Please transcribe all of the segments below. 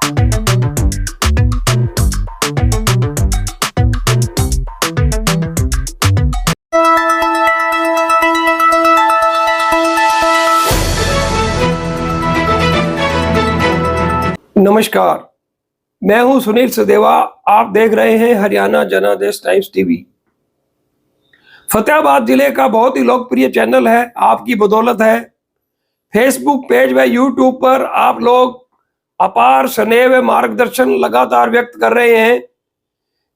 नमस्कार, मैं हूं सुनील सदेवा। आप देख रहे हैं हरियाणा जनादेश टाइम्स टीवी। फतेहाबाद जिले का बहुत ही लोकप्रिय चैनल है, आपकी बदौलत है। फेसबुक पेज व यूट्यूब पर आप लोग अपार स्नेह व मार्गदर्शन लगातार व्यक्त कर रहे हैं।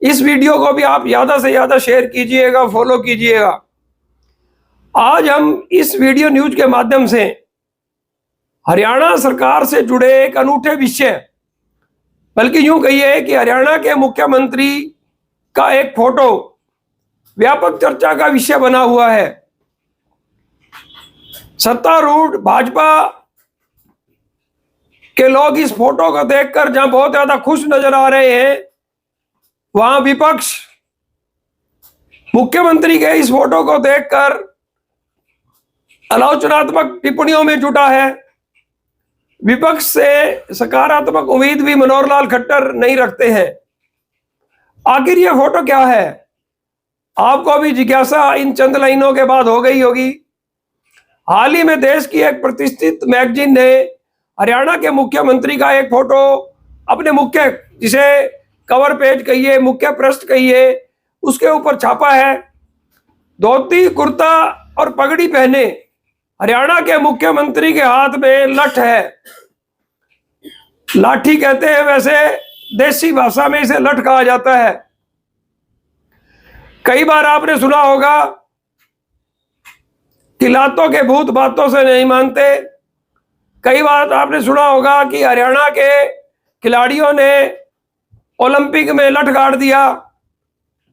इस वीडियो को भी आप ज़्यादा से ज़्यादा शेयर कीजिएगा, फॉलो कीजिएगा। आज हम इस वीडियो न्यूज के माध्यम से हरियाणा सरकार से जुड़े एक अनूठे विषय, बल्कि यूं कहिए कि हरियाणा के मुख्यमंत्री का एक फोटो व्यापक चर्चा का विषय बना हुआ है। सत्तारूढ़ भाजपा के लोग इस फोटो को देखकर जहां बहुत ज्यादा खुश नजर आ रहे हैं, वहां विपक्ष मुख्यमंत्री के इस फोटो को देखकर आलोचनात्मक टिप्पणियों में जुटा है। विपक्ष से सकारात्मक उम्मीद भी मनोहर लाल खट्टर नहीं रखते हैं। आखिर ये फोटो क्या है, आपको भी जिज्ञासा इन चंद लाइनों के बाद हो गई होगी। हाल ही में देश की एक प्रतिष्ठित मैगजीन ने हरियाणा के मुख्यमंत्री का एक फोटो अपने मुख्य, जिसे कवर पेज कहिए, मुख्य पृष्ठ कहिए, उसके ऊपर छापा है। धोती, कुर्ता और पगड़ी पहने हरियाणा के मुख्यमंत्री के हाथ में लठ है। लाठी कहते हैं, वैसे देसी भाषा में इसे लठ कहा जाता है। कई बार आपने सुना होगा कि लातों के भूत बातों से नहीं मानते। कई बार आपने सुना होगा कि हरियाणा के खिलाड़ियों ने ओलंपिक में लठ गाड़ दिया।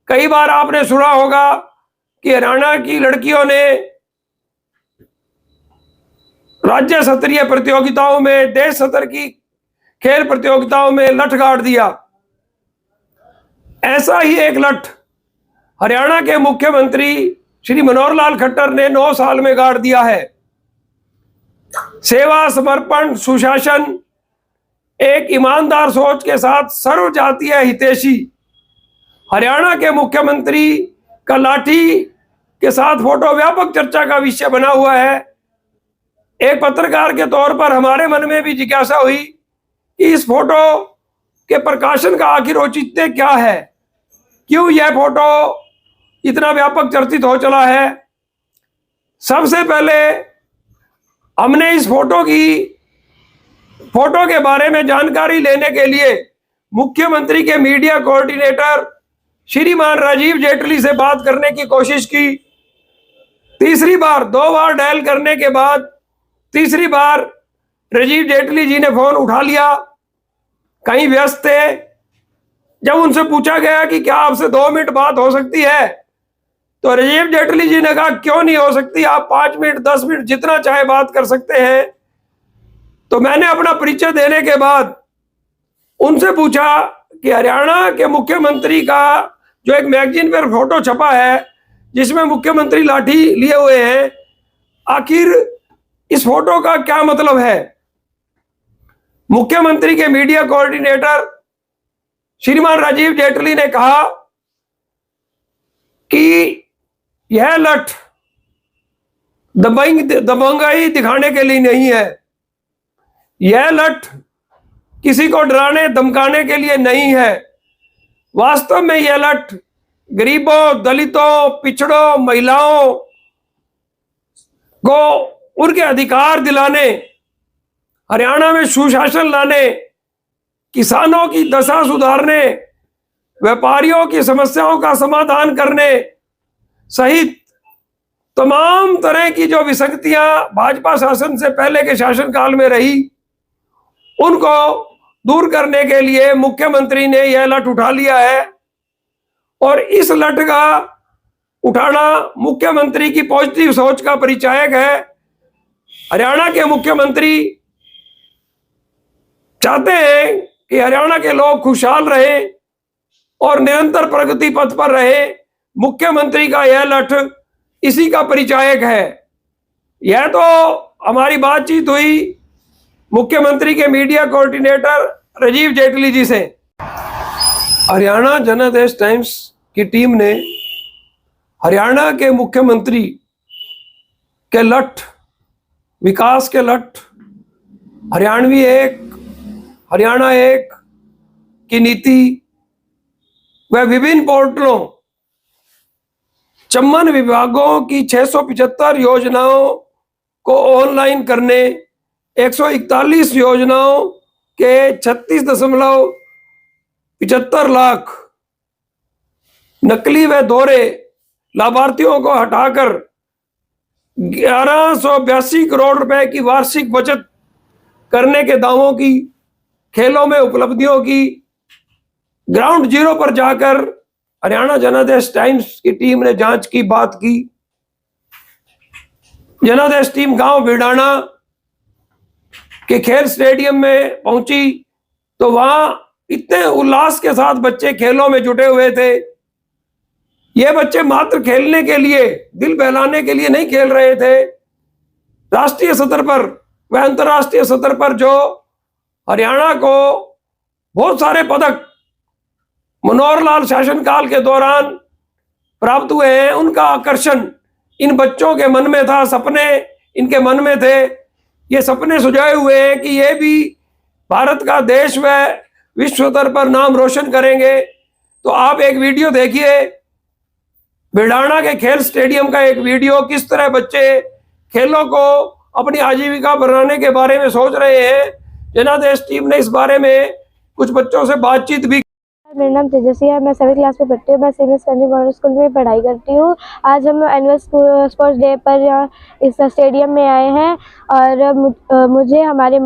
कई बार आपने सुना होगा कि हरियाणा की लड़कियों ने राज्य स्तरीय प्रतियोगिताओं में, देश स्तर की खेल प्रतियोगिताओं में लठ गाड़ दिया। ऐसा ही एक लठ हरियाणा के मुख्यमंत्री श्री मनोहर लाल खट्टर ने 9 साल में गाड़ दिया है। सेवा, समर्पण, सुशासन, एक ईमानदार सोच के साथ सर्व जातीय हितैषी हरियाणा के मुख्यमंत्री का लाठी के साथ फोटो व्यापक चर्चा का विषय बना हुआ है। एक पत्रकार के तौर पर हमारे मन में भी जिज्ञासा हुई कि इस फोटो के प्रकाशन का आखिर औचित्य क्या है, क्यों यह फोटो इतना व्यापक चर्चित हो चला है। सबसे पहले हमने इस फोटो के बारे में जानकारी लेने के लिए मुख्यमंत्री के मीडिया कोऑर्डिनेटर श्रीमान राजीव जेटली से बात करने की कोशिश की। तीसरी बार, 2 बार डायल करने के बाद तीसरी बार राजीव जेटली जी ने फोन उठा लिया, कहीं व्यस्त थे। जब उनसे पूछा गया कि क्या आपसे 2 मिनट बात हो सकती है, तो राजीव जेटली जी ने कहा क्यों नहीं हो सकती, आप 5 मिनट 10 मिनट जितना चाहे बात कर सकते हैं। तो मैंने अपना परिचय देने के बाद उनसे पूछा कि हरियाणा के मुख्यमंत्री का जो एक मैगजीन पर फोटो छपा है जिसमें मुख्यमंत्री लाठी लिए हुए हैं, आखिर इस फोटो का क्या मतलब है। मुख्यमंत्री के मीडिया कोऑर्डिनेटर श्रीमान राजीव जेटली ने कहा कि यह लठ दबंगाई दिखाने के लिए नहीं है, यह लठ किसी को डराने धमकाने के लिए नहीं है। वास्तव में यह लठ गरीबों, दलितों, पिछड़ों, महिलाओं को उनके अधिकार दिलाने, हरियाणा में सुशासन लाने, किसानों की दशा सुधारने, व्यापारियों की समस्याओं का समाधान करने सहित तमाम तरह की जो विसंगतियां भाजपा शासन से पहले के शासनकाल में रही, उनको दूर करने के लिए मुख्यमंत्री ने यह लठ उठा लिया है। और इस लठ का उठाना मुख्यमंत्री की पॉजिटिव सोच का परिचायक है। हरियाणा के मुख्यमंत्री चाहते हैं कि हरियाणा के लोग खुशहाल रहे और निरंतर प्रगति पथ पर रहे। मुख्यमंत्री का यह लठ इसी का परिचायक है। यह तो हमारी बातचीत हुई मुख्यमंत्री के मीडिया कोऑर्डिनेटर राजीव जेटली जी से। हरियाणा जनादेश टाइम्स की टीम ने हरियाणा के मुख्यमंत्री के लठ, विकास के लठ, हरियाणवी एक, हरियाणा एक की नीति व विभिन्न पोर्टलों, चम्मन विभागों की 675 योजनाओं को ऑनलाइन करने, 141 योजनाओं के 36.75 लाख नकली व दोहरे लाभार्थियों को हटाकर 1182 करोड़ रुपए की वार्षिक बचत करने के दावों की, खेलों में उपलब्धियों की ग्राउंड जीरो पर जाकर हरियाणा जनादेश टाइम्स की टीम ने जांच की बात की। जनादेश टीम गांव भिड़ाना के खेल स्टेडियम में पहुंची तो वहां इतने उल्लास के साथ बच्चे खेलों में जुटे हुए थे। ये बच्चे मात्र खेलने के लिए, दिल बहलाने के लिए नहीं खेल रहे थे। राष्ट्रीय सतर पर व अंतर्राष्ट्रीय सतर पर जो हरियाणा को बहुत सारे पदक मनोहर लाल शासनकाल के दौरान प्राप्त हुए हैं, उनका आकर्षण इन बच्चों के मन में था, सपने इनके मन में थे। ये सपने सुझाए हुए हैं कि ये भी भारत का देश व विश्व स्तर पर नाम रोशन करेंगे। तो आप एक वीडियो देखिए, भिड़ाना के खेल स्टेडियम का एक वीडियो, किस तरह बच्चे खेलों को अपनी आजीविका बनाने के बारे में सोच रहे हैं। जनादेश टीम ने इस बारे में कुछ बच्चों से बातचीत भी। मेरा नाम तेजस्वी है, मैं 7वीं क्लास में पढ़ती हूँ। मैं सीनियर सेकेंडरी मॉडल स्कूल में पढ़ाई करती हूँ। आज हम एनुअल स्पोर्ट्स डे पर यहाँ इस स्टेडियम में आए हैं और मुझे हमारी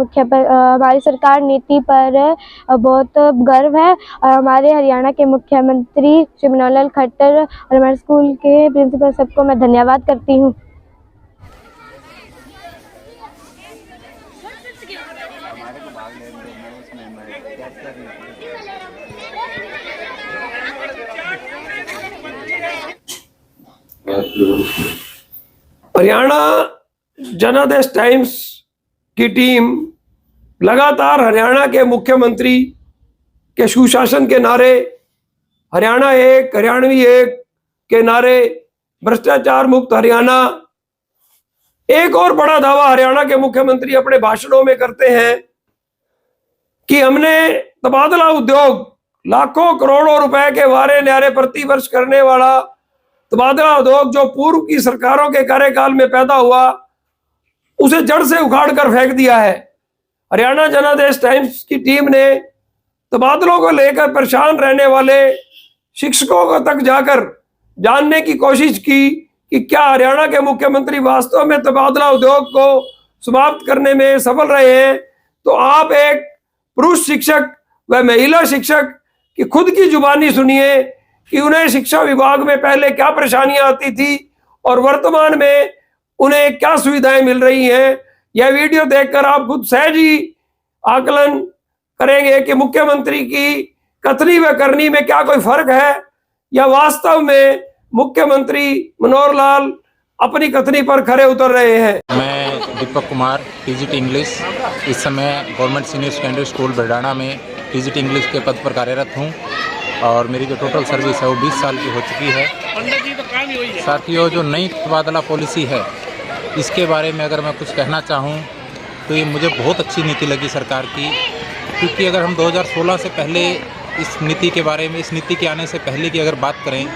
सरकार नीति पर बहुत गर्व है और हमारे हरियाणा के मुख्यमंत्री श्री मनोहर लाल खट्टर और हमारे स्कूल के प्रिंसिपल सबको मैं धन्यवाद करती हूँ। हरियाणा जनादेश टाइम्स की टीम लगातार हरियाणा के मुख्यमंत्री के सुशासन के नारे, हरियाणा एक, हरियाणवी एक के नारे, भ्रष्टाचार मुक्त हरियाणा, एक और बड़ा दावा हरियाणा के मुख्यमंत्री अपने भाषणों में करते हैं कि हमने तबादला उद्योग, लाखों करोड़ों रुपए के वारे न्यारे प्रति वर्ष करने वाला तबादला उद्योग जो पूर्व की सरकारों के कार्यकाल में पैदा हुआ, उसे जड़ से उखाड़ कर फेंक दिया है। हरियाणा जनादेश टाइम्स की टीम ने तबादलों को लेकर परेशान रहने वाले शिक्षकों को तक जाकर जानने की कोशिश की कि क्या हरियाणा के मुख्यमंत्री वास्तव में तबादला उद्योग को समाप्त करने में सफल रहे हैं। तो आप एक पुरुष शिक्षक व महिला शिक्षक की खुद की जुबानी सुनिए कि उन्हें शिक्षा विभाग में पहले क्या परेशानियां आती थी और वर्तमान में उन्हें क्या सुविधाएं मिल रही हैं। यह वीडियो देखकर आप खुद सहज ही आकलन करेंगे कि मुख्यमंत्री की कथनी व करनी में क्या कोई फर्क है या वास्तव में मुख्यमंत्री मनोहर लाल अपनी कथनी पर खरे उतर रहे हैं। मैं दीपक कुमार, टीजीटी इंग्लिश, इस समय गवर्नमेंट सीनियर सेकेंडरी स्कूल भिड़ाना में टीजीटी इंग्लिश के पद पर कार्यरत हूँ और मेरी जो टोटल सर्विस है वो 20 साल की हो चुकी है। साथियों, जो नई तबादला पॉलिसी है इसके बारे में अगर मैं कुछ कहना चाहूँ तो ये मुझे बहुत अच्छी नीति लगी सरकार की, क्योंकि अगर हम 2016 से पहले इस नीति के बारे में, इस नीति के आने से पहले की अगर बात करें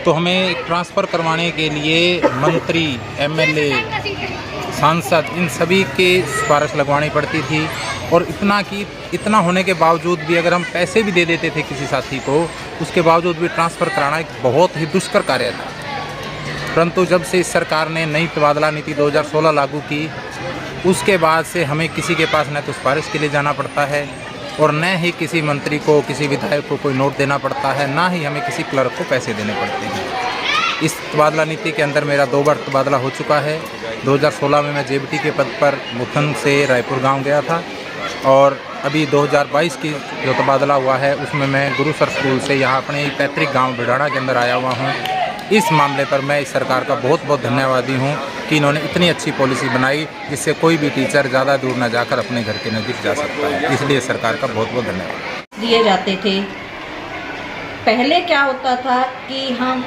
तो हमें ट्रांसफ़र करवाने के लिए मंत्री, एमएलए, सांसद, इन सभी के सिफारिश लगवानी पड़ती थी और इतना होने के बावजूद भी अगर हम पैसे भी दे देते थे किसी साथी को, उसके बावजूद भी ट्रांसफ़र कराना एक बहुत ही दुष्कर कार्य था। परंतु जब से इस सरकार ने नई तबादला नीति 2016 लागू की, उसके बाद से हमें किसी के पास न तो सिफारिश के लिए जाना पड़ता है और न ही किसी मंत्री को, किसी विधायक को कोई नोट देना पड़ता है, ना ही हमें किसी क्लर्क को पैसे देने पड़ते हैं। इस तबादला नीति के अंदर मेरा 2 बार तबादला हो चुका है। 2016 में मैं जेबीटी के पद पर मुथन से रायपुर गांव गया था और अभी 2022 की जो तबादला हुआ है उसमें मैं गुरुसर स्कूल से यहाँ अपने पैतृक गांव भिड़ाना के अंदर आया हुआ हूँ। इस मामले पर मैं इस सरकार का बहुत बहुत धन्यवादी हूँ कि कि इन्होंने इतनी अच्छी पॉलिसी बनाई जिससे कोई भी टीचर ज़्यादा दूर ना जाकर अपने घर के नज़दीक जा सकता है। इसलिए सरकार का बहुत बहुत धन्यवाद। दिए जाते थे। पहले क्या होता था कि हम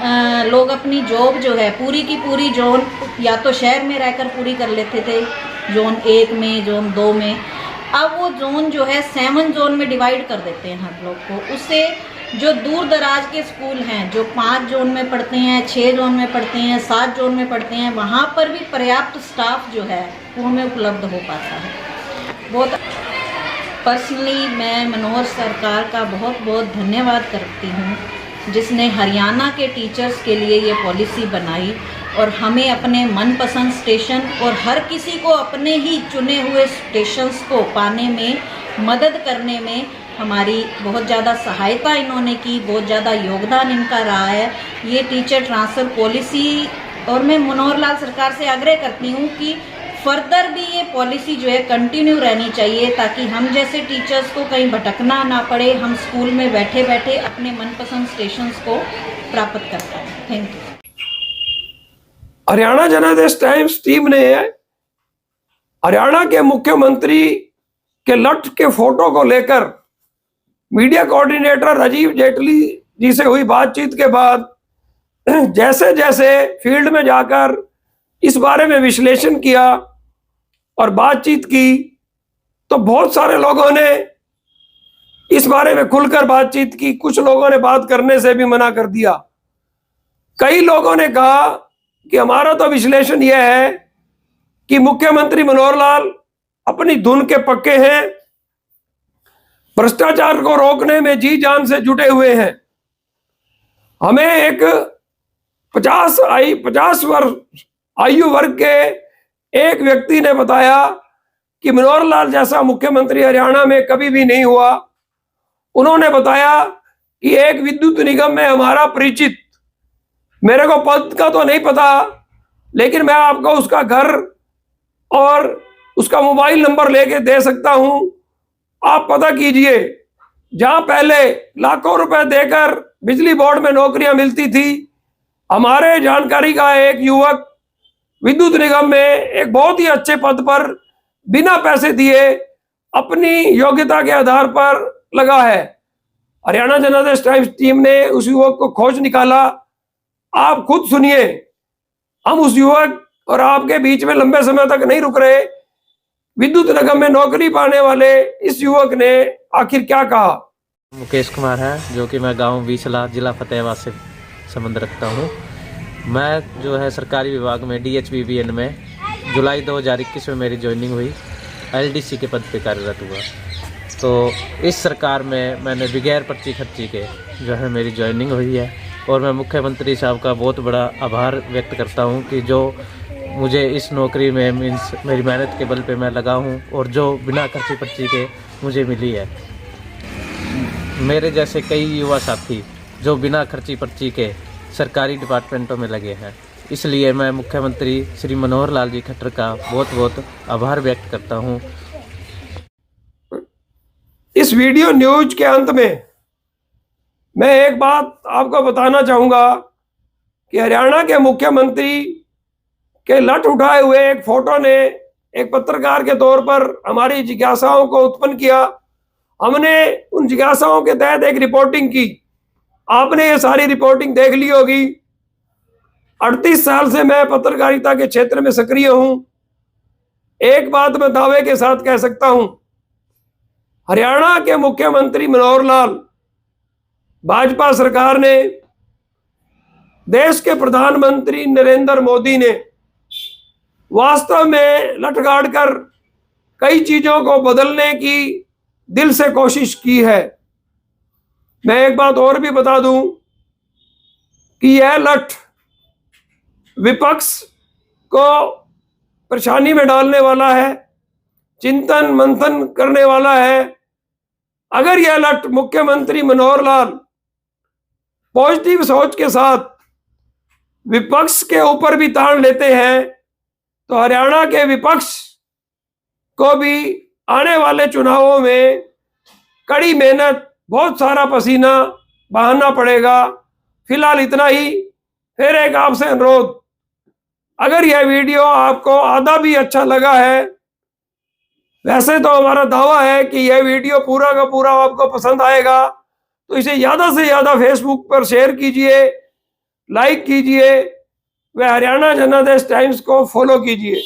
लोग अपनी जॉब जो है पूरी की पूरी जोन या तो शहर में रहकर पूरी कर लेते थे, जोन 1 में, जोन 2 में। अब वो जोन जो है 7 जोन में डिवाइड कर देते हैं हम लोग को। उससे जो दूर दराज के स्कूल हैं, जो 5 जोन में पढ़ते हैं, 6 जोन में पढ़ते हैं, 7 जोन में पढ़ते हैं, वहाँ पर भी पर्याप्त स्टाफ जो है वो हमें उपलब्ध हो पाता है। बहुत पर्सनली मैं मनोहर सरकार का बहुत बहुत धन्यवाद करती हूँ, जिसने हरियाणा के टीचर्स के लिए ये पॉलिसी बनाई और हमें अपने मनपसंद स्टेशन और हर किसी को अपने ही चुने हुए स्टेशंस को पाने में, मदद करने में हमारी बहुत ज़्यादा सहायता इन्होंने की, बहुत ज़्यादा योगदान इनका रहा है। ये टीचर ट्रांसफ़र पॉलिसी, और मैं मनोहर लाल सरकार से आग्रह करती हूँ कि फर्दर भी ये पॉलिसी जो है कंटिन्यू रहनी चाहिए, ताकि हम जैसे टीचर्स को कहीं भटकना ना पड़े, हम स्कूल में बैठे बैठे अपने मनपसंद स्टेशंस को प्राप्त कर पाएँ। Thank you. हरियाणा जनादेश टाइम्स टीम ने हरियाणा के मुख्यमंत्री के लट के फोटो को लेकर मीडिया कोऑर्डिनेटर राजीव जेटली जी से हुई बातचीत के बाद जैसे जैसे फील्ड में जाकर इस बारे में विश्लेषण किया और बातचीत की, तो बहुत सारे लोगों ने इस बारे में खुलकर बातचीत की। कुछ लोगों ने बात करने से भी मना कर दिया। कई लोगों ने कहा कि हमारा तो विश्लेषण यह है कि मुख्यमंत्री मनोहर लाल अपनी धुन के पक्के हैं, भ्रष्टाचार को रोकने में जी जान से जुटे हुए हैं। हमें एक 50 वर्ष आयु वर्ग के एक व्यक्ति ने बताया कि मनोहर लाल जैसा मुख्यमंत्री हरियाणा में कभी भी नहीं हुआ। उन्होंने बताया कि एक विद्युत निगम में हमारा परिचित, मेरे को पद का तो नहीं पता, लेकिन मैं आपको उसका घर और उसका मोबाइल नंबर लेके दे सकता हूं, आप पता कीजिए। जहां पहले लाखों रुपए देकर बिजली बोर्ड में नौकरियां मिलती थी, हमारे जानकारी का एक युवक विद्युत निगम में एक बहुत ही अच्छे पद पर बिना पैसे दिए अपनी योग्यता के आधार पर लगा है। हरियाणा जनादेश टाइम्स टीम ने उस युवक को खोज निकाला। आप खुद सुनिए। हम उस युवक और आपके बीच में लंबे समय तक नहीं रुक रहे। विद्युत निगम में नौकरी पाने वाले इस युवक ने आखिर क्या कहा। मुकेश कुमार है, जो कि मैं गांव बीसला, जिला फतेहाबाद से संबंध रखता हूं। मैं जो है सरकारी विभाग में DHBBN में जुलाई 2021 में मेरी ज्वाइनिंग हुई। LDC के पद पे कार्यरत हुआ। तो इस सरकार में मैंने बगैर पर्ची खर्ची के जो है मेरी ज्वाइनिंग हुई है, और मैं मुख्यमंत्री साहब का बहुत बड़ा आभार व्यक्त करता हूं कि जो मुझे इस नौकरी में मीन्स मेरी मेहनत के बल पे मैं लगा हूं, और जो बिना खर्ची पर्ची के मुझे मिली है। मेरे जैसे कई युवा साथी जो बिना खर्ची पर्ची के सरकारी डिपार्टमेंटों में लगे हैं, इसलिए मैं मुख्यमंत्री श्री मनोहर लाल जी खट्टर का बहुत बहुत आभार व्यक्त करता हूं। इस वीडियो न्यूज के अंत में मैं एक बात आपको बताना चाहूँगा कि हरियाणा के मुख्यमंत्री के लठ उठाए हुए एक फोटो ने एक पत्रकार के तौर पर हमारी जिज्ञासाओं को उत्पन्न किया। हमने उन जिज्ञासाओं के तहत एक रिपोर्टिंग की। आपने ये सारी रिपोर्टिंग देख ली होगी। 38 साल से मैं पत्रकारिता के क्षेत्र में सक्रिय हूँ। एक बात मैं दावे के साथ कह सकता हूँ, हरियाणा के मुख्यमंत्री मनोहर लाल, भाजपा सरकार ने, देश के प्रधानमंत्री नरेंद्र मोदी ने वास्तव में लठ गाड़ कर कई चीजों को बदलने की दिल से कोशिश की है। मैं एक बात और भी बता दूं कि यह लठ विपक्ष को परेशानी में डालने वाला है, चिंतन मंथन करने वाला है। अगर यह लठ मुख्यमंत्री मनोहर लाल पॉजिटिव सोच के साथ विपक्ष के ऊपर भी तान लेते हैं, तो हरियाणा के विपक्ष को भी आने वाले चुनावों में कड़ी मेहनत, बहुत सारा पसीना बहाना पड़ेगा। फिलहाल इतना ही। फिर एक आपसे अनुरोध, अगर यह वीडियो आपको आधा भी अच्छा लगा है, वैसे तो हमारा दावा है कि यह वीडियो पूरा का पूरा आपको पसंद आएगा, तो इसे ज़्यादा से ज़्यादा फेसबुक पर शेयर कीजिए, लाइक कीजिए व हरियाणा जनादेश टाइम्स को फॉलो कीजिए।